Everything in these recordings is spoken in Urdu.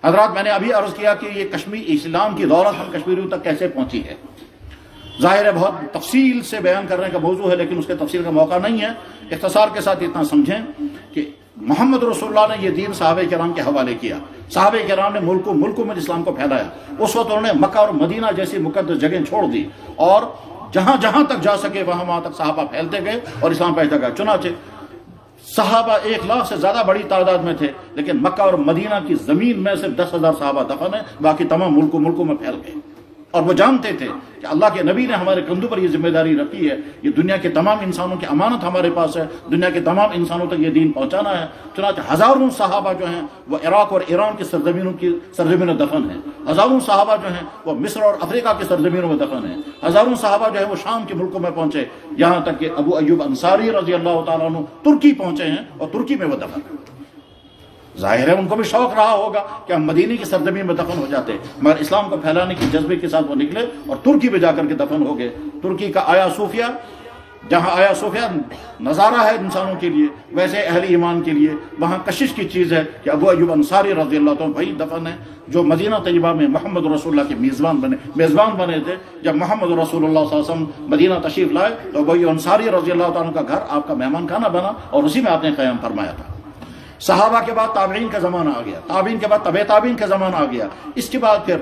حضرات میں نے ابھی عرض کیا کہ یہ کشمیر اسلام کی دولت ہم کشمیریوں تک کیسے پہنچی ہے. ظاہر ہے بہت تفصیل سے بیان کرنے کا موضوع ہے، لیکن اس کے تفصیل کا موقع نہیں ہے. اختصار کے ساتھ اتنا سمجھیں کہ محمد رسول اللہ نے یہ دین صحابہ کرام کے حوالے کیا. صحابہ کرام نے ملکوں میں اسلام کو پھیلایا. اس وقت انہوں نے مکہ اور مدینہ جیسی مقدس جگہیں چھوڑ دی اور جہاں تک جا سکے وہاں تک صحابہ پھیلتے گئے اور اسلام پھیلتا گیا. چنانچہ صحابہ 1 لاکھ سے زیادہ بڑی تعداد میں تھے، لیکن مکہ اور مدینہ کی زمین میں صرف 10,000 صحابہ دفن ہیں، باقی تمام ملکوں میں پھیل گئے. اور وہ جانتے تھے کہ اللہ کے نبی نے ہمارے کندھوں پر یہ ذمہ داری رکھی ہے، یہ دنیا کے تمام انسانوں کی امانت ہمارے پاس ہے، دنیا کے تمام انسانوں تک یہ دین پہنچانا ہے. چنانچہ ہزاروں صحابہ جو ہیں وہ عراق اور ایران کی سرزمینوں دفن ہیں. ہزاروں صحابہ جو ہیں وہ مصر اور افریقہ کی سرزمینوں میں دفن ہیں. ہزاروں صحابہ جو ہیں وہ شام کے ملکوں میں پہنچے، یہاں تک کہ ابو ایوب انصاری رضی اللہ تعالیٰ عنہ ترکی پہنچے ہیں اور ترکی میں وہ دفن ہیں. ظاہر ہے ان کو بھی شوق رہا ہوگا کہ ہم مدینے کی سرزمین میں دفن ہو جاتے، مگر اسلام کو پھیلانے کی جذبے کے ساتھ وہ نکلے اور ترکی میں جا کر کے دفن ہو گئے. ترکی کا آیا صوفیہ، جہاں آیا صوفیہ نظارہ ہے انسانوں کے لیے، ویسے اہل ایمان کے لیے وہاں کشش کی چیز ہے کہ ابو ایوب انصاری رضی اللہ عنہ وہی دفن ہے جو مدینہ طیبہ میں محمد رسول اللہ کے میزبان بنے تھے. جب محمد رسول اللہ صلی اللہ علیہ وسلم مدینہ تشریف لائے تو ابو ایوب انصاری رضی اللہ عنہ کا گھر آپ کا مہمان خانہ بنا اور اسی میں آپ نے قیام فرمایا تھا. صحابہ کے بعد تابعین کا زمانہ آ گیا، تابعین کے بعد طبع تابعین کا زمانہ آ گیا. اس کے بعد پھر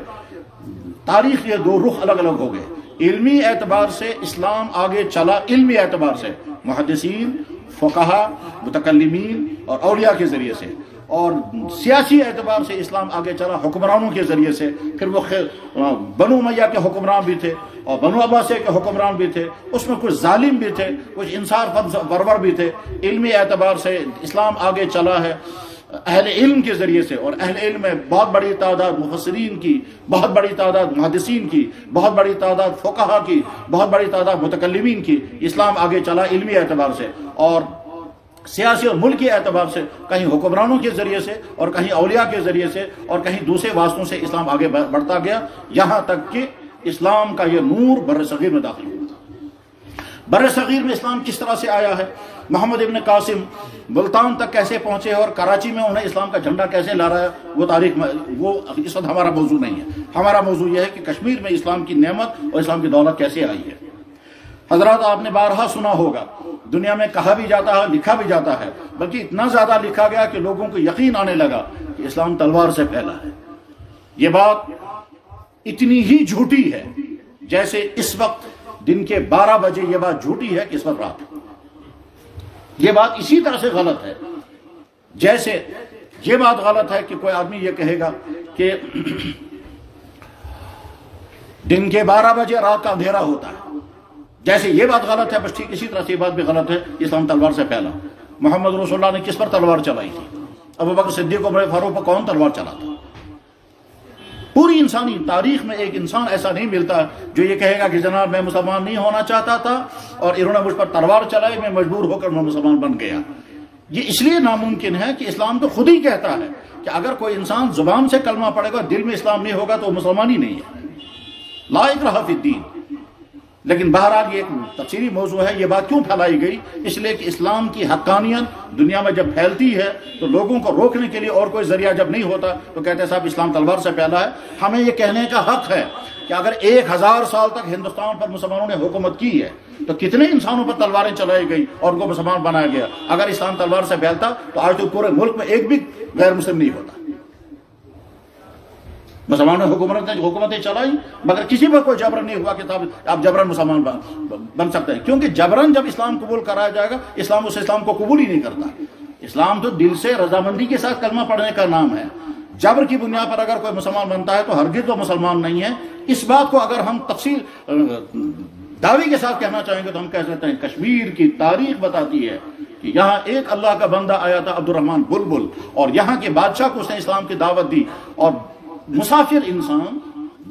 تاریخ کے 2 رخ الگ الگ ہو گئے. علمی اعتبار سے اسلام آگے چلا، علمی اعتبار سے محدثین، فقہا، متکلمین اور اولیاء کے ذریعے سے، اور سیاسی اعتبار سے اسلام آگے چلا حکمرانوں کے ذریعے سے. پھر وہ بنو امیہ کے حکمران بھی تھے اور بنو عباسیہ کے حکمران بھی تھے، اس میں کچھ ظالم بھی تھے، کچھ انصاف پرور بھی تھے. علمی اعتبار سے اسلام آگے چلا ہے اہل علم کے ذریعے سے، اور اہل علم میں بہت بڑی تعداد مفسرین کی، بہت بڑی تعداد محدثین کی، بہت بڑی تعداد فقہا کی، بہت بڑی تعداد متکلمین کی. اسلام آگے چلا علمی اعتبار سے، اور سیاسی اور ملکی اعتبار سے کہیں حکمرانوں کے ذریعے سے اور کہیں اولیاء کے ذریعے سے اور کہیں دوسرے واسطوں سے اسلام آگے بڑھتا گیا، یہاں تک کہ اسلام کا یہ نور بر صغیر میں داخل ہوا. بر صغیر میں اسلام کس طرح سے آیا ہے، محمد ابن قاسم ملتان تک کیسے پہنچے اور کراچی میں انہیں اسلام کا جھنڈا کیسے لہرایا، وہ تاریخ میں وہ اس وقت ہمارا موضوع نہیں ہے. ہمارا موضوع یہ ہے کہ کشمیر میں اسلام کی نعمت اور اسلام کی دولت کیسے آئی ہے. حضرات آپ نے بارہا سنا ہوگا، دنیا میں کہا بھی جاتا ہے، لکھا بھی جاتا ہے، بلکہ اتنا زیادہ لکھا گیا کہ لوگوں کو یقین آنے لگا کہ اسلام تلوار سے پھیلا ہے. یہ بات اتنی ہی جھوٹی ہے جیسے اس وقت دن کے 12 بجے یہ بات جھوٹی ہے کہ اس وقت رات ہے. یہ بات اسی طرح سے غلط ہے جیسے یہ بات غلط ہے کہ کوئی آدمی یہ کہے گا کہ دن کے 12 بجے رات کا اندھیرا ہوتا ہے. جیسے یہ بات غلط ہے، بس ٹھیک اسی طرح سے یہ بات بھی غلط ہے اسلام تلوار سے پھیلا. محمد رسول اللہ نے کس پر تلوار چلائی تھی؟ ابو بکر صدیق عمر فاروق پر کون تلوار چلاتا؟ پوری انسانی تاریخ میں ایک انسان ایسا نہیں ملتا جو یہ کہے گا کہ جناب میں مسلمان نہیں ہونا چاہتا تھا اور انہوں نے مجھ پر تلوار چلائی، میں مجبور ہو کر میں مسلمان بن گیا. یہ اس لیے ناممکن ہے کہ اسلام تو خود ہی کہتا ہے کہ اگر کوئی انسان زبان سے کلمہ پڑھے گا، دل میں اسلام نہیں ہوگا تو وہ مسلمان ہی نہیں ہے. لا اکراہ فی الدین. لیکن بہرحال یہ ایک تفصیلی موضوع ہے. یہ بات کیوں پھیلائی گئی؟ اس لیے کہ اسلام کی حقانیت دنیا میں جب پھیلتی ہے تو لوگوں کو روکنے کے لیے اور کوئی ذریعہ جب نہیں ہوتا تو کہتے ہیں صاحب اسلام تلوار سے پھیلا ہے. ہمیں یہ کہنے کا حق ہے کہ اگر 1000 سال تک ہندوستان پر مسلمانوں نے حکومت کی ہے تو کتنے انسانوں پر تلواریں چلائی گئی اور ان کو مسلمان بنایا گیا. اگر اسلام تلوار سے پھیلتا تو آج تو پورے ملک میں ایک بھی غیر مسلم نہیں ہوتا. مسلمانوں نے حکومتیں چلائی مگر کسی پر کوئی جبرن نہیں ہوا کہ آپ جبرن مسلمان بن سکتے ہیں، کیونکہ جبرن جب اسلام قبول کرایا جائے گا اسلام اس اسلام کو قبول ہی نہیں کرتا. اسلام تو دل سے رضامندی کے ساتھ کلمہ پڑھنے کا نام ہے. جبر کی بنیاد پر اگر کوئی مسلمان بنتا ہے تو ہرگز وہ مسلمان نہیں ہے. اس بات کو اگر ہم تفصیل دعوی کے ساتھ کہنا چاہیں گے تو ہم کہہ سکتے ہیں کشمیر کی تاریخ بتاتی ہے کہ یہاں ایک اللہ کا بندہ آیا تھا عبد الرحمن بلبل، اور یہاں کے بادشاہ کو اس نے اسلام کی دعوت دی، اور مسافر انسان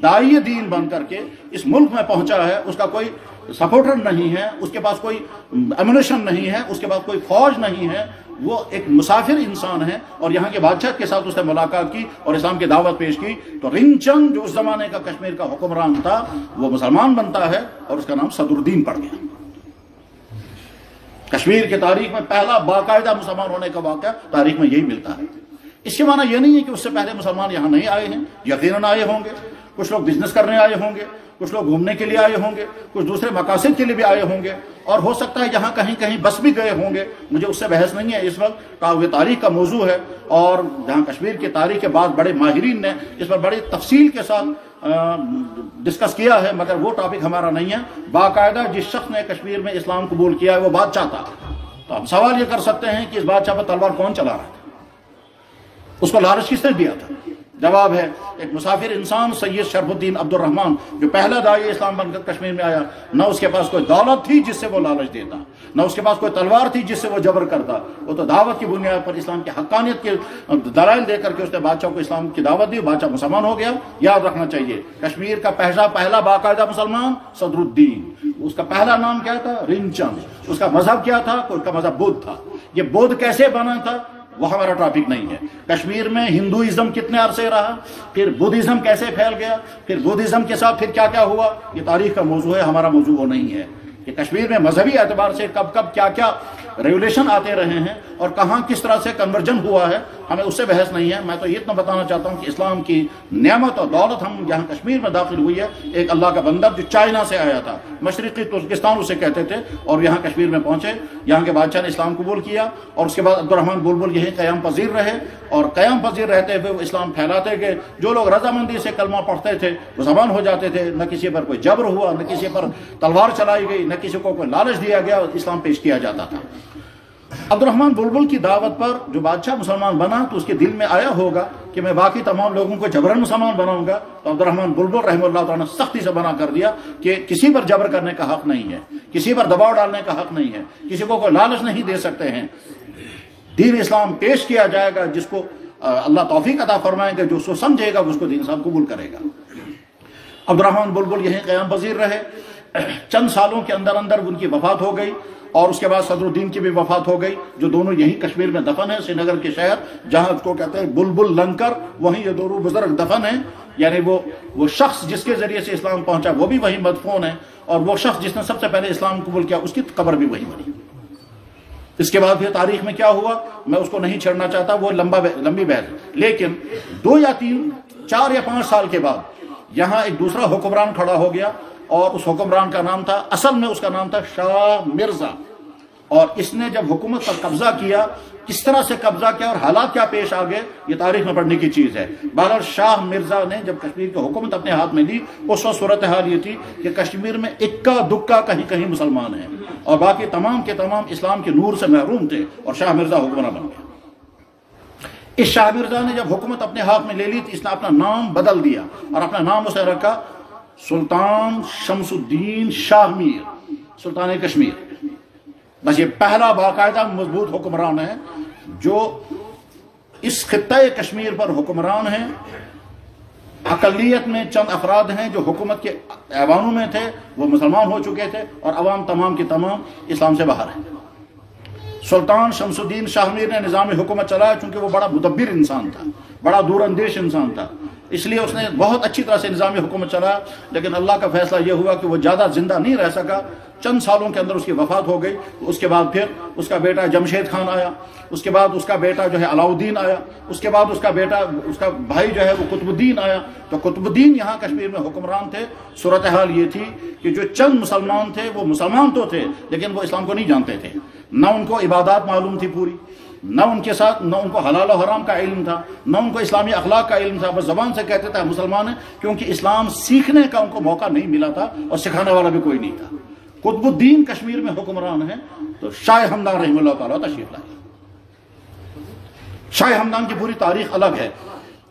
داعی دین بن کر کے اس ملک میں پہنچا ہے. اس کا کوئی سپورٹر نہیں ہے، اس کے پاس کوئی ایمونیشن نہیں ہے، اس کے پاس کوئی فوج نہیں ہے. وہ ایک مسافر انسان ہے اور یہاں کے بادشاہ کے ساتھ اس نے ملاقات کی اور اسلام کی دعوت پیش کی تو رنگ چند جو اس زمانے کا کشمیر کا حکمران تھا وہ مسلمان بنتا ہے اور اس کا نام صدر الدین پڑ گیا. کشمیر کی تاریخ میں پہلا باقاعدہ مسلمان ہونے کا واقعہ تاریخ میں یہی ملتا ہے. اس کے معنی یہ نہیں ہے کہ اس سے پہلے مسلمان یہاں نہیں آئے ہیں، یقیناً آئے ہوں گے، کچھ لوگ بزنس کرنے آئے ہوں گے، کچھ لوگ گھومنے کے لیے آئے ہوں گے، کچھ دوسرے مقاصد کے لیے بھی آئے ہوں گے، اور ہو سکتا ہے یہاں کہیں کہیں بس بھی گئے ہوں گے، مجھے اس سے بحث نہیں ہے اس وقت، یہ تاریخ کا موضوع ہے، اور جہاں کشمیر کی تاریخ کے بعد بڑے ماہرین نے اس پر بڑی تفصیل کے ساتھ ڈسکس کیا ہے، مگر وہ ٹاپک ہمارا نہیں ہے۔ باقاعدہ جس شخص نے کشمیر میں اسلام قبول کیا ہے وہ بادشاہ تھا، تو ہم سوال یہ کر سکتے ہیں کہ اس بادشاہ پر تلوار کون چلا رہا تھا، اس کو لالچ کس نے دیا تھا؟ جواب ہے ایک مسافر انسان سید شرف الدین عبد الرحمن، جو پہلا داعی اسلام بن کر کشمیر میں آیا، نہ اس کے پاس کوئی دولت تھی جس سے وہ لالچ دیتا، نہ اس کے پاس کوئی تلوار تھی جس سے وہ جبر کرتا، وہ تو دعوت کی بنیاد پر اسلام کی حقانیت کے دلائل دے کر کے اس نے بادشاہ کو اسلام کی دعوت دی، بادشاہ مسلمان ہو گیا۔ یاد رکھنا چاہیے کشمیر کا پہلا باقاعدہ مسلمان صدر الدین، اس کا پہلا نام کیا تھا؟ رن چند۔ اس کا مذہب کیا تھا؟ اس کا مذہب بدھ تھا۔ یہ بدھ کیسے بنا تھا وہ ہمارا ٹاپک نہیں ہے۔ کشمیر میں ہندوازم کتنے عرصے رہا، پھر بدھزم کیسے پھیل گیا، پھر بدھزم کے ساتھ پھر کیا کیا ہوا، یہ تاریخ کا موضوع ہے، ہمارا موضوع وہ نہیں ہے کہ کشمیر میں مذہبی اعتبار سے کب کب کیا کیا ریولیشن آتے رہے ہیں اور کہاں کس طرح سے کنورجن ہوا ہے، ہمیں اس سے بحث نہیں ہے۔ میں تو یہ اتنا بتانا چاہتا ہوں کہ اسلام کی نعمت اور دولت ہم جہاں کشمیر میں داخل ہوئی ہے، ایک اللہ کا بندر جو چائنا سے آیا تھا، مشرقی ترکستان اسے کہتے تھے، اور یہاں کشمیر میں پہنچے، یہاں کے بادشاہ نے اسلام قبول کیا، اور اس کے بعد عبد الرحمن بلبل یہیں قیام پذیر رہے، اور قیام پذیر رہتے ہوئے وہ اسلام پھیلاتے گئے۔ جو لوگ رضامندی سے کلمہ پڑھتے تھے وہ زبان ہو جاتے تھے، نہ کسی پر کوئی جبر ہوا، نہ کسی پر تلوار چلائی گئی، نہ کسی کو کوئی لالچ دیا گیا، اسلام پیش کیا جاتا تھا۔ عبد الرحمن بلبل کی دعوت پر جو بادشاہ مسلمان بنا تو اس کے دل میں آیا ہوگا کہ میں باقی تمام لوگوں کو جبرن مسلمان بناؤں گا، تو عبد الرحمن بلبل رحمہ اللہ تعالیٰ نے سختی سے منع کر دیا کہ کسی پر جبر کرنے کا حق نہیں ہے، کسی پر دباؤ ڈالنے کا حق نہیں ہے، کسی کو کوئی لالچ نہیں دے سکتے ہیں۔ دین اسلام پیش کیا جائے گا، جس کو اللہ توفیق عطا فرمائیں گے، جو اس کو سمجھے گا اس کو دین اسلام قبول کرے گا۔ عبد الرحمن بلبل یہیں قیام پذیر رہے، چند سالوں کے اندر اندر ان کی وفات ہو گئی، اور اس کے بعد صدر الدین کی بھی وفات ہو گئی، جو دونوں یہیں کشمیر میں دفن ہیں، سری نگر کے شہر جہاں اس کو کہتے ہیں بلبل لنکر، وہیں یہ دونوں بزرگ دفن ہیں۔ یعنی وہ شخص جس کے ذریعے سے اسلام پہنچا وہ بھی وہیں مدفون ہے، اور وہ شخص جس نے سب سے پہلے اسلام قبول کیا اس کی قبر بھی وہیں بنی۔ اس کے بعد پھر تاریخ میں کیا ہوا میں اس کو نہیں چھڑنا چاہتا، وہ لمبی بحث ہے، لیکن 2 یا 3 4 یا 5 سال کے بعد یہاں ایک دوسرا حکمران کھڑا ہو گیا، اور اس حکمران کا نام تھا، اصل میں اس کا نام تھا شاہ مرزا، اور اس نے جب حکومت پر قبضہ کیا، کس طرح سے قبضہ کیا اور حالات کیا پیش آ گئے، یہ تاریخ میں پڑھنے کی چیز ہے۔ بہرحال شاہ مرزا نے جب کشمیر کی حکومت اپنے ہاتھ میں لی، اس وقت صورتحال یہ تھی کہ کشمیر میں اکا دکا کہیں کہیں مسلمان ہیں، اور باقی تمام کے تمام اسلام کے نور سے محروم تھے، اور شاہ مرزا حکمراں بن گیا۔ اس شاہ مرزا نے جب حکومت اپنے ہاتھ میں لے لی تو اس نے اپنا نام بدل دیا، اور اپنا نام اسے رکھا سلطان شمس الدین شاہ میر، سلطان کشمیر۔ بس یہ پہلا باقاعدہ مضبوط حکمران ہے جو اس خطہ کشمیر پر حکمران ہیں۔ اقلیت میں چند افراد ہیں جو حکومت کے ایوانوں میں تھے، وہ مسلمان ہو چکے تھے، اور عوام تمام کی تمام اسلام سے باہر ہیں۔ سلطان شمس الدین شاہ میر نے نظام حکومت چلایا، چونکہ وہ بڑا مدبر انسان تھا، بڑا دور اندیش انسان تھا، اس لیے اس نے بہت اچھی طرح سے نظام حکومت چلایا، لیکن اللہ کا فیصلہ یہ ہوا کہ وہ زیادہ زندہ نہیں رہ سکا، چند سالوں کے اندر اس کی وفات ہو گئی۔ اس کے بعد پھر اس کا بیٹا جمشید خان آیا، اس کے بعد اس کا بیٹا جو ہے علاؤدین آیا، اس کے بعد اس کا بھائی جو ہے وہ قطب الدین آیا۔ تو قطب الدین یہاں کشمیر میں حکمران تھے۔ صورتحال یہ تھی کہ جو چند مسلمان تھے وہ مسلمان تو تھے لیکن وہ اسلام کو نہیں جانتے تھے، نہ ان کو عبادات معلوم تھی پوری، نہ ان کے ساتھ نہ ان کو حلال و حرام کا علم تھا، نہ ان کو اسلامی اخلاق کا علم تھا، بس زبان سے کہتے تھے مسلمان ہیں، کیونکہ اسلام سیکھنے کا ان کو موقع نہیں ملا تھا اور سکھانے والا بھی کوئی نہیں تھا۔ قطب الدین کشمیر میں حکمران ہیں، تو شاہ ہمدان رحمہ اللہ تعالیٰ تشریف لائے۔ شاہ ہمدان کی پوری تاریخ الگ ہے،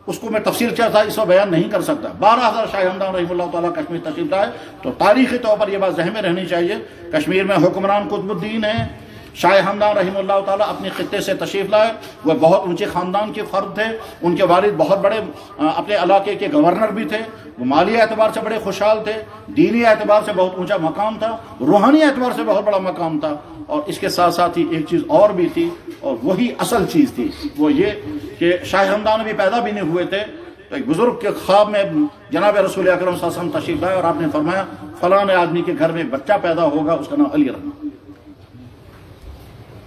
اس کو میں تفصیل چاہتا اس کو بیان نہیں کر سکتا۔ 12,000 شاہ ہمدان رحمہ اللہ تعالیٰ کشمیر تشریف لائے، تو تاریخی طور پر یہ بات ذہن میں رہنی چاہیے، کشمیر میں حکمران قطب الدین ہیں۔ شاہ ہمدان رحمہ اللہ تعالیٰ اپنے خطے سے تشریف لائے، وہ بہت اونچے خاندان کے فرد تھے، ان کے والد بہت بڑے اپنے علاقے کے گورنر بھی تھے، وہ مالی اعتبار سے بڑے خوشحال تھے، دینی اعتبار سے بہت اونچا مقام تھا، روحانی اعتبار سے بہت بڑا مقام تھا، اور اس کے ساتھ ساتھ ہی ایک چیز اور بھی تھی، اور وہی اصل چیز تھی، وہ یہ کہ شاہ ہمدان بھی پیدا بھی نہیں ہوئے تھے، ایک بزرگ کے خواب میں جناب رسول اکرم صلی اللہ علیہ وسلم تشریف لائے اور آپ نے فرمایا فلاں آدمی کے گھر میں ایک بچہ پیدا ہوگا، اس کا نام علی رحمہ،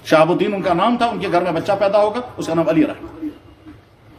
شہاب الدین ان کا نام تھا، ان کے گھر میں بچہ پیدا ہوگا، اس کا نام علی رحمہ۔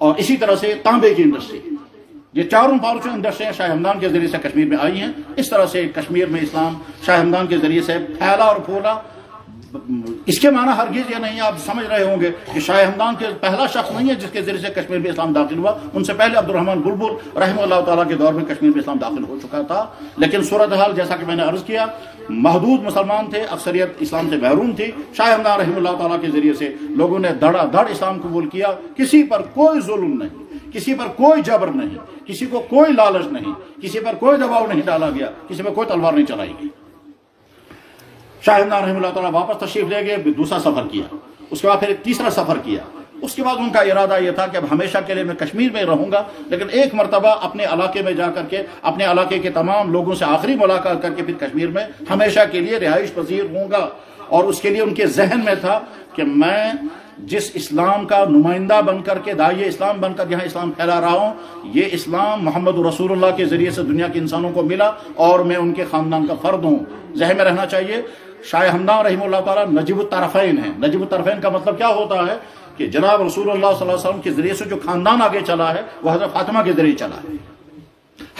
اور اسی طرح سے تانبے کی انڈسٹری، یہ چاروں پانچوں انڈسٹریاں شاہ ہمدان کے ذریعے سے کشمیر میں آئی ہیں۔ اس طرح سے کشمیر میں اسلام شاہ ہمدان کے ذریعے سے پھیلا اور پھولا۔ اس کے معنی ہرگز یہ نہیں، آپ سمجھ رہے ہوں گے کہ شاہ ہمدان کے پہلا شخص نہیں ہے جس کے ذریعے سے کشمیر میں اسلام داخل ہوا، ان سے پہلے عبد الرحمن بلبل رحمہ اللہ تعالیٰ کے دور میں کشمیر میں اسلام داخل ہو چکا تھا، لیکن صورتحال جیسا کہ میں نے عرض کیا، محدود مسلمان تھے، اکثریت اسلام سے محروم تھی۔ شاہ ہمدان رحمہ اللہ تعالیٰ کے ذریعے سے لوگوں نے دھڑا دھڑ اسلام قبول کیا، کسی پر کوئی ظلم نہیں، کسی پر کوئی جبر نہیں، کسی کو کوئی لالچ نہیں، کسی پر کوئی دباؤ نہیں ڈالا گیا، کسی پر کوئی تلوار نہیں چلائی گئی۔ شاہ ہمدان رحمہ اللہ تعالیٰ واپس تشریف لے گئے، دوسرا سفر کیا، اس کے بعد پھر ایک تیسرا سفر کیا۔ اس کے بعد ان کا ارادہ یہ تھا کہ اب ہمیشہ کے لیے میں کشمیر میں رہوں گا، لیکن ایک مرتبہ اپنے علاقے میں جا کر کے اپنے علاقے کے تمام لوگوں سے آخری ملاقات کر کے پھر کشمیر میں ہمیشہ کے لیے رہائش پذیر ہوں گا۔ اور اس کے لیے ان کے ذہن میں تھا کہ میں جس اسلام کا نمائندہ بن کر کے، داعی اسلام بن کر یہاں اسلام پھیلا رہا ہوں، یہ اسلام محمد رسول اللہ کے ذریعے سے دنیا کے انسانوں کو ملا اور میں ان کے خاندان کا فرد ہوں۔ ذہن میں رہنا چاہیے، شاہ ہمدان رحمہ اللہ تعالیٰ نجیب الطرفین ہیں۔ نجیب الطرفین کا مطلب کیا ہوتا ہے کہ جناب رسول اللہ صلی اللہ علیہ وسلم کے ذریعے سے جو خاندان آگے چلا ہے وہ حضرت فاطمہ کے ذریعے چلا ہے۔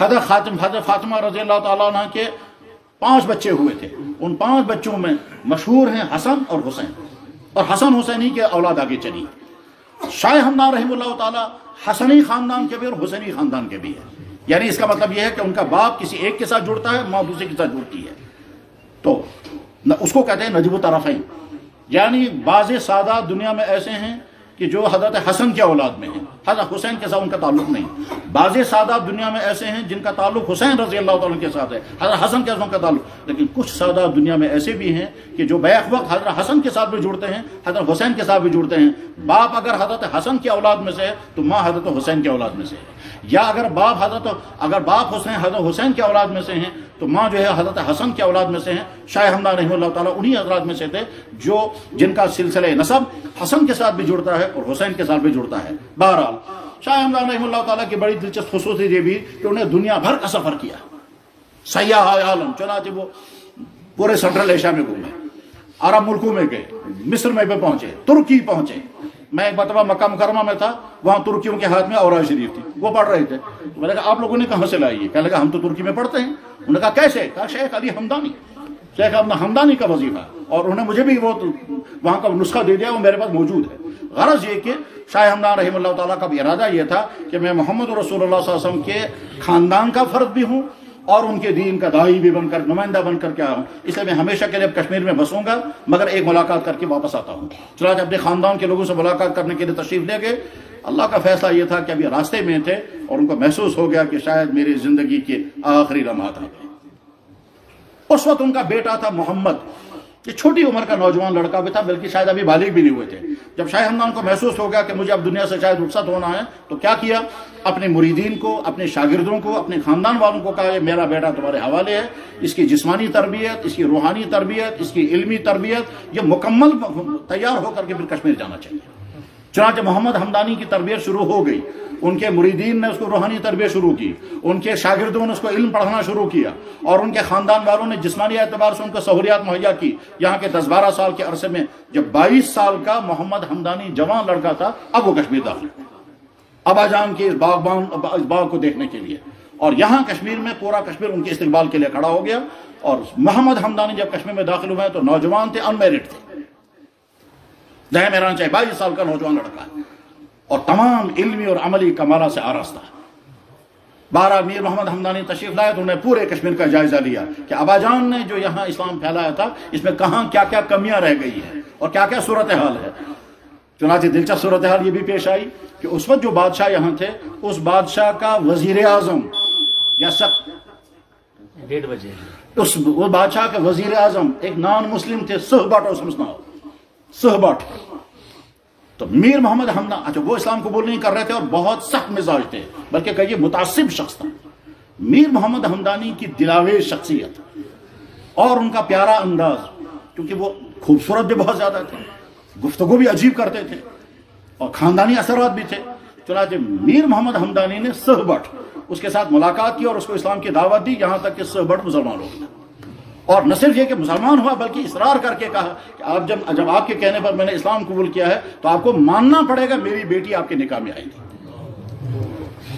حضرت فاطمہ رضی اللہ تعالیٰ عنہ کے 5 بچے ہوئے تھے، ان 5 بچوں میں مشہور ہیں حسن اور حسین، اور حسن حسینی کے اولاد آگے چلی۔ شاہ ہمدان رحمہ اللہ تعالیٰ حسنی خاندان کے بھی اور حسینی خاندان کے بھی ہے، یعنی اس کا مطلب یہ ہے کہ ان کا باپ کسی ایک کے ساتھ جڑتا ہے، ماں دوسرے کے ساتھ جڑتی ہے، تو اس کو کہتے ہیں نجیب الطرفین۔ یعنی بعض سادات دنیا میں ایسے ہیں کہ جو حضرت حسن کے اولاد میں ہیں، حضرت حسین کے ساتھ ان کا تعلق نہیں۔ بعض سادات دنیا میں ایسے ہیں جن کا تعلق حسین رضی اللہ تعالیٰ کے ساتھ ہے، حضرت حسن کے ساتھ ان کا تعلق، لیکن کچھ سادات دنیا میں ایسے بھی ہیں کہ جو بیک وقت حضرت حسن کے ساتھ بھی جڑتے ہیں، حضرت حسین کے ساتھ بھی جڑتے ہیں۔ باپ اگر حضرت حسن کی اولاد میں سے ہے تو ماں حضرت حسین کی اولاد میں سے ہے، یا اگر باپ حضرت حسین کی اولاد میں سے ہیں تو ماں جو ہے حضرت حسن کی اولاد میں سے ہیں۔ شاہ ہمدان رحمہ اللہ تعالیٰ انہی حضرات میں سے تھے جن کا سلسلہ نسب حسن کے ساتھ بھی جڑتا ہے اور حسین کے ساتھ بھی جڑتا ہے۔ بہرحال شاہ ہمدان رحمہ اللہ تعالیٰ کی بڑی دلچسپ خصوصیت یہ بھی کہ انہیں دنیا بھر کا سفر کیا، سیاح عالم، چنانچہ وہ پورے سنٹرل ایشیا میں گھومے، عرب ملکوں میں گئے، مصر میں بھی پہنچے، ترکی پہنچے۔ میں ایک مرتبہ مکہ مکرمہ میں تھا، وہاں ترکیوں کے ہاتھ میں اورا شریف تھی، وہ پڑھ رہے تھے، تو میں نے کہا آپ لوگوں نے کہاں سے لائی ہے؟ کہنے لگا ہم تو ترکی میں پڑھتے ہیں۔ انہوں نے کہا کیسے؟ کہا شیخ علی ہمدانی، شیخ ہمدانی کا وظیفہ، اور انہوں نے مجھے بھی وہ وہاں کا نسخہ دے دیا، وہ میرے پاس موجود ہے۔ غرض یہ کہ شاہ ہمدان رحمہ اللہ تعالیٰ کا بھی ارادہ یہ تھا کہ میں محمد رسول اللہ صلی اللہ علیہ وسلم کے خاندان کا فرد بھی ہوں اور ان کے دین کا داعی بھی بن کر، نمائندہ بن کر کے آیا ہوں، اس لیے میں ہمیشہ کے لیے اب کشمیر میں بسوں گا، مگر ایک ملاقات کر کے واپس آتا ہوں۔ چنانچہ اپنے خاندان کے لوگوں سے ملاقات کرنے کے لیے تشریف لے گئے۔ اللہ کا فیصلہ یہ تھا کہ ابھی راستے میں تھے اور ان کو محسوس ہو گیا کہ شاید میری زندگی کے آخری لمحات آ گئے۔ اس وقت ان کا بیٹا تھا محمد، یہ چھوٹی عمر کا نوجوان لڑکا بھی تھا، بلکہ شاید ابھی بالغ بھی نہیں ہوئے تھے۔ جب شاہ ہمدان کو محسوس ہو گیا کہ مجھے اب دنیا سے شاید رخصت ہونا ہے، تو کیا کیا؟ اپنے مریدین کو، اپنے شاگردوں کو، اپنے خاندان والوں کو کہا یہ میرا بیٹا تمہارے حوالے ہے، اس کی جسمانی تربیت، اس کی روحانی تربیت، اس کی علمی تربیت، یہ مکمل تیار ہو کر کے پھر کشمیر جانا چاہیے۔ چنانچہ محمد ہمدانی کی تربیت شروع ہو گئی، ان کے مریدین نے اس کو روحانی تربیت شروع کی، ان کے شاگردوں نے اس کو علم پڑھانا شروع کیا، اور ان کے خاندان والوں نے جسمانی اعتبار سے ان کو سہولیات مہیا کی۔ یہاں کے 10-12 سال کے عرصے میں جب 22 سال کا محمد ہمدانی جوان لڑکا تھا، اب وہ کشمیر داخل ہوا ابا جان کے اس باغ کو دیکھنے کے لیے، اور یہاں کشمیر میں پورا کشمیر ان کے استقبال کے لیے کھڑا ہو گیا۔ اور محمد ہمدانی جب کشمیر میں داخل ہوئے تو نوجوان تھے، انمیرڈ تھے، ذہن میں رہنا چاہیے 22 سال کا نوجوان لڑکا ہے، اور تمام علمی اور عملی کمالات سے آراستہ۔ 12 میر محمد ہمدانی تشریف لائے تو انہوں نے پورے کشمیر کا جائزہ لیا کہ ابا جان نے جو یہاں اسلام پھیلایا تھا اس میں کہاں کیا کیا کمیاں رہ گئی ہیں اور کیا کیا صورتحال ہے۔ چنانچہ دلچسپ صورتحال یہ بھی پیش آئی کہ اس وقت جو بادشاہ یہاں تھے، اس بادشاہ کا وزیر اعظم یا 1:30 بجے وہ بادشاہ کا وزیر اعظم ایک نان مسلم تھے، سہبٹ اور سہبٹ۔ تو میر محمد ہمدانی، اچھا وہ اسلام قبول نہیں کر رہے تھے اور بہت سخت مزاج تھے، بلکہ کہیے متعصب شخص تھا۔ میر محمد ہمدانی کی دلاویز شخصیت اور ان کا پیارا انداز، کیونکہ وہ خوبصورت بھی بہت زیادہ تھے، گفتگو بھی عجیب کرتے تھے، اور خاندانی اثرات بھی تھے۔ چنانچہ میر محمد ہمدانی نے سہبٹ اس کے ساتھ ملاقات کی اور اس کو اسلام کی دعوت دی، یہاں تک کہ سہبٹ مسلمان ہو گیا۔ اور نہ صرف یہ کہ مسلمان ہوا، بلکہ اصرار کر کے کہا کہ جب آپ کے کہنے پر میں نے اسلام قبول کیا ہے تو آپ کو ماننا پڑے گا، میری بیٹی آپ کے نکاح میں آئے گی۔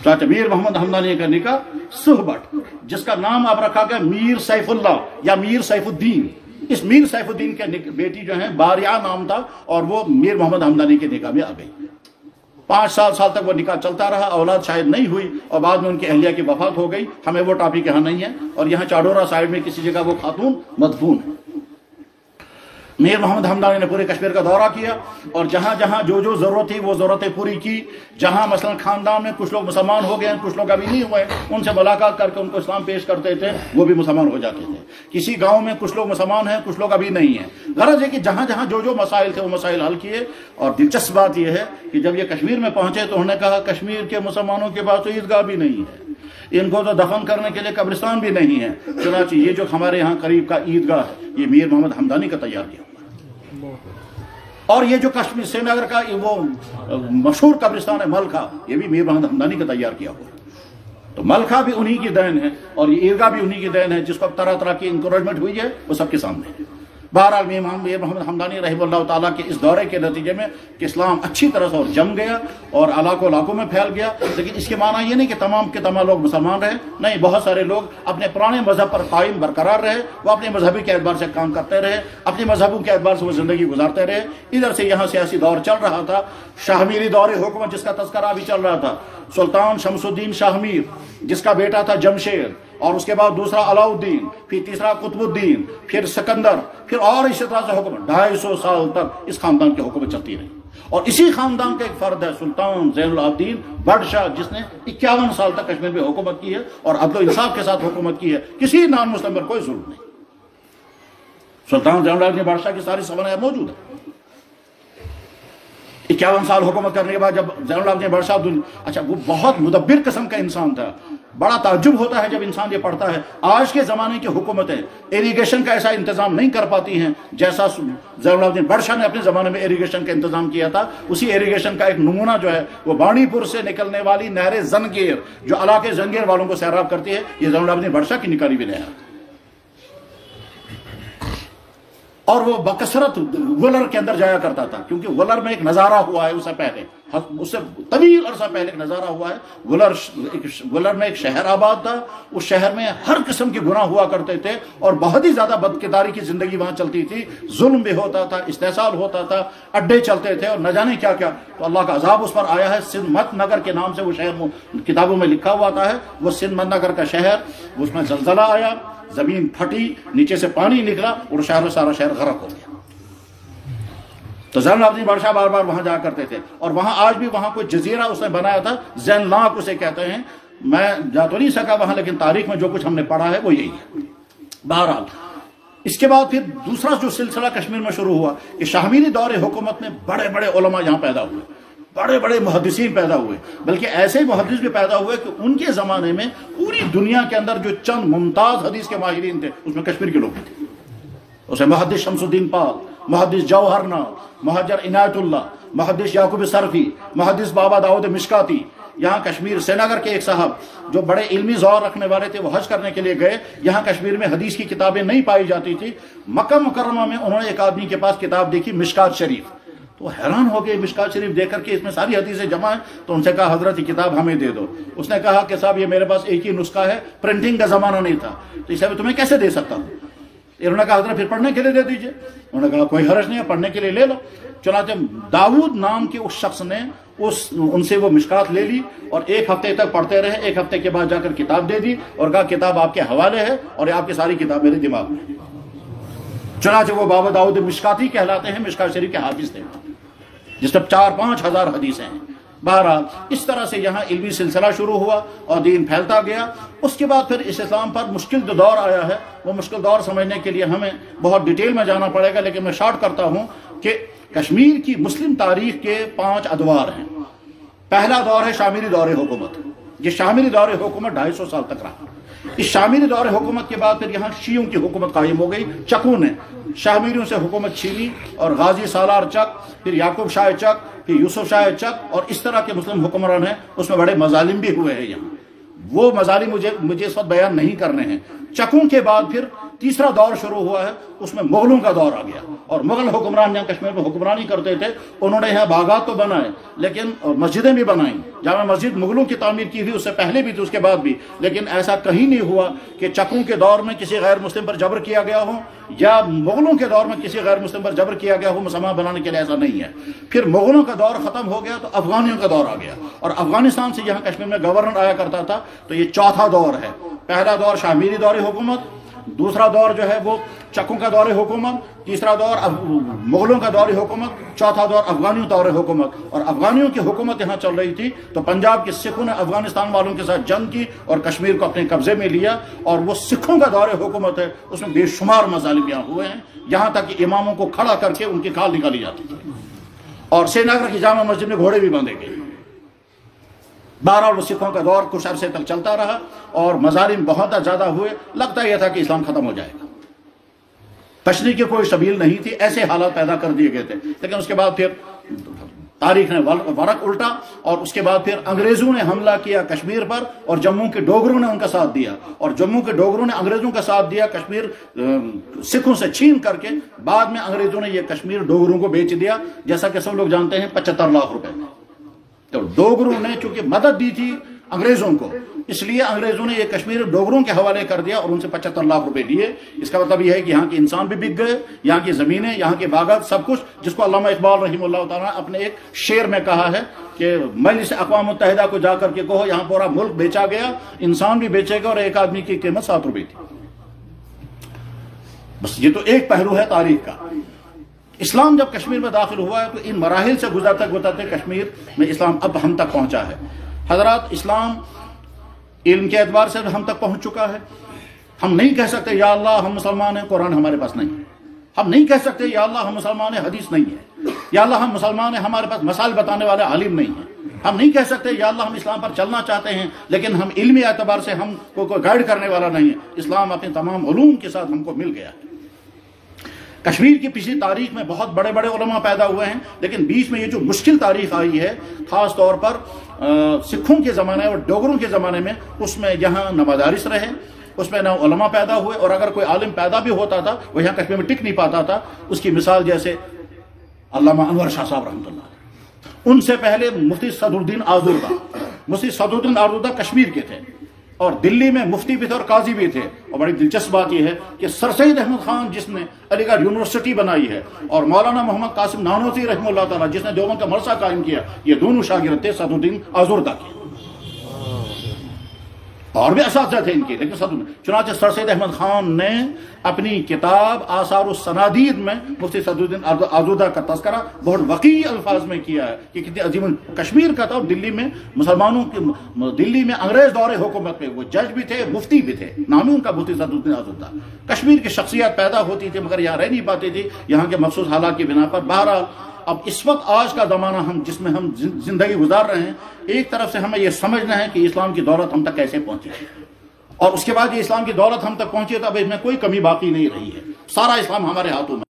چاچا میر محمد حمدانی کا نکاح صحبت، جس کا نام اب رکھا گیا میر سیف اللہ یا میر سیف الدین. اس میر سیف الدین کے بیٹی جو ہے باریہ نام تھا، اور وہ میر محمد حمدانی کے نکاح میں آ گئی. 5 سال تک وہ نکاح چلتا رہا، اولاد شاید نہیں ہوئی، اور بعد میں ان کی اہلیہ کی وفات ہو گئی. ہمیں وہ ٹاپک یہاں نہیں ہے، اور یہاں چاڈورا سائڈ میں کسی جگہ وہ خاتون مدفون ہے. میر محمد حمدانی نے پورے کشمیر کا دورہ کیا، اور جہاں جہاں جو ضرورت تھی وہ ضرورتیں پوری کی. جہاں مثلا خاندان میں کچھ لوگ مسلمان ہو گئے ہیں، کچھ لوگ ابھی نہیں ہوئے، ان سے ملاقات کر کے ان کو اسلام پیش کرتے تھے، وہ بھی مسلمان ہو جاتے تھے. کسی گاؤں میں کچھ لوگ مسلمان ہیں، کچھ لوگ ابھی نہیں ہیں. غرض ہے کہ جہاں جہاں جو مسائل تھے وہ مسائل حل کیے. اور دلچسپ بات یہ ہے کہ جب یہ کشمیر میں پہنچے تو انہوں نے کہا کشمیر کے مسلمانوں کے پاس تو عیدگاہ بھی نہیں ہے، ان کو تو دفن کرنے کے لیے قبرستان بھی نہیں ہے. چنانچہ یہ جو ہمارے یہاں قریب کا عیدگاہ ہے، یہ میر محمد حمدانی کا تیار کیا. اور یہ جو کشمیر سری نگر کا وہ مشہور قبرستان ہے ملکہ، یہ بھی میر محمد حمدانی کا تیار کیا ہوا. تو ملکہ بھی انہی کی دین ہے، اور یہ عیدگاہ بھی انہی کی دین ہے، جس کو طرح طرح کی انکوریجمنٹ ہوئی ہے وہ سب کے سامنے ہے. بہرحال میر محمد حمدانی رحمہ اللہ تعالیٰ کے اس دورے کے نتیجے میں کہ اسلام اچھی طرح سے اور جم گیا اور علاقوں میں پھیل گیا. لیکن اس کے معنی یہ نہیں کہ تمام کے تمام لوگ مسلمان رہے، نہیں، بہت سارے لوگ اپنے پرانے مذہب پر قائم برقرار رہے. وہ اپنے مذہبی کے اعتبار سے کام کرتے رہے، اپنے مذہبوں کے اعتبار سے وہ زندگی گزارتے رہے. ادھر سے یہاں سیاسی دور چل رہا تھا، شاہ میری دور حکومت جس کا تذکرہ بھی چل رہا تھا. سلطان شمس الدین شاہ میر، جس کا بیٹا تھا جمشید، اور اس کے بعد دوسرا علاؤالدین، پھر تیسرا قطب الدین، پھر سکندر، پھر اور اسی طرح سے حکومت 250 سال تک اس خاندان کی حکومت چلتی رہی. اور اسی خاندان کا ایک فرد ہے سلطان زین العابدین بادشاہ، جس نے 51 سال تک کشمیر میں حکومت کی ہے اور عدل و انصاف کے ساتھ حکومت کی ہے. کسی نان مسلم پر کوئی ظلم نہیں. سلطان زین العابدین بادشاہ کی ساری سوانح موجود ہے. 51 سال حکومت کرنے کے بعد جب زین العابدین بادشاہ اچھا وہ بہت مدبر قسم کا انسان تھا. بڑا تعجب ہوتا ہے جب انسان یہ پڑھتا ہے آج کے زمانے کی حکومتیں ایریگیشن کا ایسا انتظام نہیں کر پاتی ہیں جیسا زین العابدین بادشاہ نے اپنے زمانے میں ایریگیشن کا انتظام کیا تھا. اسی ایریگیشن کا ایک نمونہ جو ہے وہ بانڈی پور سے نکلنے والی نہر زنگیر، جو علاقے زنگیر والوں کو سیراب کرتی ہے، یہ زین العابدین بادشاہ کی نکالی ہوئی نہر. اور وہ بکثرت ولر کے اندر جایا کرتا تھا، کیونکہ ولر میں ایک نظارہ ہوا ہے اسے پہلے، اس سے طویل عرصہ پہلے ایک نظارہ ہوا ہے. ولر میں ایک شہر آباد تھا. اس شہر میں ہر قسم کے گناہ ہوا کرتے تھے اور بہت ہی زیادہ بدکرداری کی زندگی وہاں چلتی تھی. ظلم بھی ہوتا تھا، استحصال ہوتا تھا، اڈے چلتے تھے اور نہ جانے کیا کیا. تو اللہ کا عذاب اس پر آیا ہے. سندھ مت نگر کے نام سے وہ شہر کتابوں میں لکھا ہوا آتا ہے. وہ سندھ مت نگر کا شہر، اس میں زلزلہ آیا، زمین پھٹی، نیچے سے پانی نکلا اور شہر میں سارا شہر غرق ہو گیا. تو زین العابدین بادشاہ بار بار وہاں جایا کرتے تھے. اور وہاں آج بھی وہاں کوئی جزیرہ اس نے بنایا تھا، زین لاک اسے کہتے ہیں. میں جا تو نہیں سکا وہاں، لیکن تاریخ میں جو کچھ ہم نے پڑھا ہے وہ یہی ہے. بہرحال اس کے بعد پھر دوسرا جو سلسلہ کشمیر میں شروع ہوا کہ شاہ میری دور حکومت میں بڑے بڑے علماء یہاں پیدا ہوئے، بڑے بڑے محدثین پیدا ہوئے. بلکہ ایسے محدث بھی پیدا ہوئے کہ ان کے زمانے میں پوری دنیا کے اندر جو چند ممتاز حدیث کے ماہرین تھے اس میں کشمیر کے لوگ بھی تھے. اسے محدث شمس الدین پال، محدث جوہر نال، محجر عنایت اللہ، محدث یعقوب صرفی، محدث بابا داؤد مشکاتی. یہاں کشمیر سری نگر کے ایک صاحب جو بڑے علمی ذوق رکھنے والے تھے، وہ حج کرنے کے لیے گئے. یہاں کشمیر میں حدیث کی کتابیں نہیں پائی جاتی تھی. مکہ مکرمہ میں انہوں نے ایک آدمی کے پاس کتاب دیکھی، مشکات شریف. تو حیران ہو گئے مشکات شریف دیکھ کر کے اس میں ساری حدیثیں جمع ہیں. تو ان سے کہا حضرت یہ کتاب ہمیں دے دو. اس نے کہا کہ صاحب یہ میرے پاس ایک ہی نسخہ ہے، پرنٹنگ کا زمانہ نہیں تھا، تو اسے میں تمہیں کیسے دے سکتا ہوں. انہوں نے کہا حضرت پھر پڑھنے کے لیے دے دیجئے. انہوں نے کہا کوئی حرج نہیں ہے، پڑھنے کے لیے لے لو. چنانچہ داؤد نام کے اس شخص نے ان سے وہ مشکات لے لی اور 1 ہفتے تک پڑھتے رہے. 1 ہفتے کے بعد جا کر کتاب دے دی اور کہا کتاب آپ کے حوالے ہے اور آپ کی ساری کتاب میرے دماغ میں. چنانچہ وہ بابا داؤد مشکاتی کہلاتے ہیں، مشکات شریف کے حافظ تھے، جس میں 4-5 ہزار حدیثیں ہیں. بہرحال اس طرح سے یہاں علمی سلسلہ شروع ہوا اور دین پھیلتا گیا. اس کے بعد پھر اس اسلام پر مشکل جو دور آیا ہے، وہ مشکل دور سمجھنے کے لیے ہمیں بہت ڈیٹیل میں جانا پڑے گا، لیکن میں شارٹ کرتا ہوں کہ کشمیر کی مسلم تاریخ کے 5 ادوار ہیں. پہلا دور ہے شاہ میری دور حکومت. یہ شاہ میری دور حکومت 250 سال تک رہا. اس شاہ میری دور حکومت کے بعد پھر یہاں شیعوں کی حکومت قائم ہو گئی. چکوں نے شاہ میریوں سے حکومت چھینی اور غازی سالار چک، پھر یعقوب شاہ چک، پھر یوسف شاہ چک اور اس طرح کے مسلم حکمران ہیں. اس میں بڑے مظالم بھی ہوئے ہیں. یہاں وہ مظالم مجھے اس وقت بیان نہیں کرنے ہیں. چکوں کے بعد پھر تیسرا دور شروع ہوا ہے، اس میں مغلوں کا دور آ گیا، اور مغل حکمران یہاں کشمیر میں حکمرانی کرتے تھے. انہوں نے یہاں باغات تو بنائے لیکن مسجدیں بھی بنائیں. جامع مسجد مغلوں کی تعمیر کی تھی، اس سے پہلے بھی تھی، اس کے بعد بھی، لیکن ایسا کہیں نہیں ہوا کہ چکوں کے دور میں کسی غیر مسلم پر جبر کیا گیا ہو یا مغلوں کے دور میں کسی غیر مسلم پر جبر کیا گیا ہو مسلمان بنانے کے لیے، ایسا نہیں ہے. پھر مغلوں کا دور ختم ہو گیا تو افغانیوں کا دور آ گیا، اور افغانستان سے یہاں کشمیر میں گورنر آیا کرتا تھا. تو یہ چوتھا دور ہے. پہلا دور شاہ میری دور حکومت، دوسرا دور جو ہے وہ چکوں کا دور حکومت، تیسرا دور مغلوں کا دور حکومت، چوتھا دور افغانیوں دور حکومت. اور افغانیوں کی حکومت یہاں چل رہی تھی تو پنجاب کے سکھوں نے افغانستان والوں کے ساتھ جنگ کی اور کشمیر کو اپنے قبضے میں لیا، اور وہ سکھوں کا دور حکومت ہے. اس میں بے شمار مظالم یہاں ہوئے ہیں، یہاں تک کہ اماموں کو کھڑا کر کے ان کی کھال نکالی جاتی تھی، اور سری نگر کی جامع مسجد میں گھوڑے بھی باندھے گئے. بہرحال وہ سکھوں کا دور کچھ عرصے تک چلتا رہا اور مظالم بہت زیادہ ہوئے. لگتا یہ تھا کہ اسلام ختم ہو جائے گا، تشریح کی کوئی سبیل نہیں تھی، ایسے حالات پیدا کر دیے گئے تھے. لیکن اس کے بعد پھر تاریخ نے ورق الٹا، اور اس کے بعد پھر انگریزوں نے حملہ کیا کشمیر پر، اور جموں کے ڈوگروں نے ان کا ساتھ دیا، اور جموں کے ڈوگروں نے انگریزوں کا ساتھ دیا. کشمیر سکھوں سے چھین کر کے بعد میں انگریزوں نے یہ کشمیر ڈوگروں کو بیچ دیا، جیسا کہ سب لوگ جانتے ہیں 75 لاکھ روپے میں. تو ڈوگروں نے چونکہ مدد دی تھی انگریزوں کو، اس لیے انگریزوں نے یہ کشمیر ڈوگروں کے حوالے کر دیا اور ان سے 75 لاکھ روپے لیے. اس کا مطلب یہ ہے کہ یہاں کے انسان بھی بک گئے، یہاں کی زمینیں، یہاں کے باغات، سب کچھ، جس کو علامہ اقبال رحمہ اللہ تعالیٰ اپنے ایک شعر میں کہا ہے کہ مجلس اقوام متحدہ کو جا کر کے کہو یہاں پورا ملک بیچا گیا، انسان بھی بیچے گا، اور ایک آدمی کی قیمت 7 روپے تھی. بس یہ تو ایک پہلو ہے تاریخ کا. اسلام جب کشمیر میں داخل ہوا ہے تو ان مراحل سے گزرتے گزرتے کشمیر میں اسلام اب ہم تک پہنچا ہے. حضرات، اسلام علم کے اعتبار سے ہم تک پہنچ چکا ہے. ہم نہیں کہہ سکتے یا اللہ ہم مسلمان ہیں، قرآن ہمارے پاس نہیں ہے. ہم نہیں کہہ سکتے یا اللہ ہم مسلمان ہیں، حدیث نہیں ہے. یا اللہ ہم مسلمان ہیں، ہمارے پاس مسائل بتانے والے عالم نہیں ہیں. ہم نہیں کہہ سکتے یا اللہ ہم اسلام پر چلنا چاہتے ہیں لیکن ہم علمی اعتبار سے ہم کو کوئی گائیڈ کرنے والا نہیں ہے. اسلام اپنے تمام علوم کے ساتھ ہم کو مل گیا ہے. کشمیر کی پچھلی تاریخ میں بہت بڑے بڑے علماء پیدا ہوئے ہیں، لیکن بیچ میں یہ جو مشکل تاریخ آئی ہے خاص طور پر سکھوں کے زمانے اور ڈوگروں کے زمانے میں، اس میں یہاں نہ مدارس رہے، اس میں نہ علماء پیدا ہوئے، اور اگر کوئی عالم پیدا بھی ہوتا تھا وہ یہاں کشمیر میں ٹک نہیں پاتا تھا. اس کی مثال جیسے علامہ انور شاہ صاحب رحمۃ اللہ علیہ. ان سے پہلے مفتی صدر الدین آزردہ. مفتی صدر الدین آزردہ کشمیر کے تھے، اور دلی میں مفتی بھی تھے اور قاضی بھی تھے. اور بڑی دلچسپ بات یہ ہے کہ سر سید احمد خان جس نے علی گڑھ یونیورسٹی بنائی ہے، اور مولانا محمد قاسم نانوتوی رحمہ اللہ تعالیٰ جس نے دیوبند کا مدرسہ قائم کیا، یہ دونوں شاگرد تھے صدر الدین آزردہ کے. اور بھی اساتذہ تھے ان کے، لیکن چنانچہ سر سید احمد خان نے اپنی کتاب آثار السنادید میں مفتی صدر الدین آزردہ کا تذکرہ بہت وقیع الفاظ میں کیا ہے کہ کتنی عظیم کشمیر کا تھا. اور دلی میں مسلمانوں کے، دلی میں انگریز دور حکومت میں وہ جج بھی تھے، مفتی بھی تھے، نام ہی ان کا مفتی صدر الدین آزردہ. کشمیر کی شخصیت پیدا ہوتی تھی مگر یہاں رہ نہیں پاتی تھی یہاں کے مخصوص حالات کی بنا پر. بہرحال اب اس وقت آج کا زمانہ جس میں ہم زندگی گزار رہے ہیں، ایک طرف سے ہمیں یہ سمجھنا ہے کہ اسلام کی دولت ہم تک کیسے پہنچی ہے، اور اس کے بعد یہ اسلام کی دولت ہم تک پہنچی ہے تو اب اس میں کوئی کمی باقی نہیں رہی ہے. سارا اسلام ہمارے ہاتھوں میں.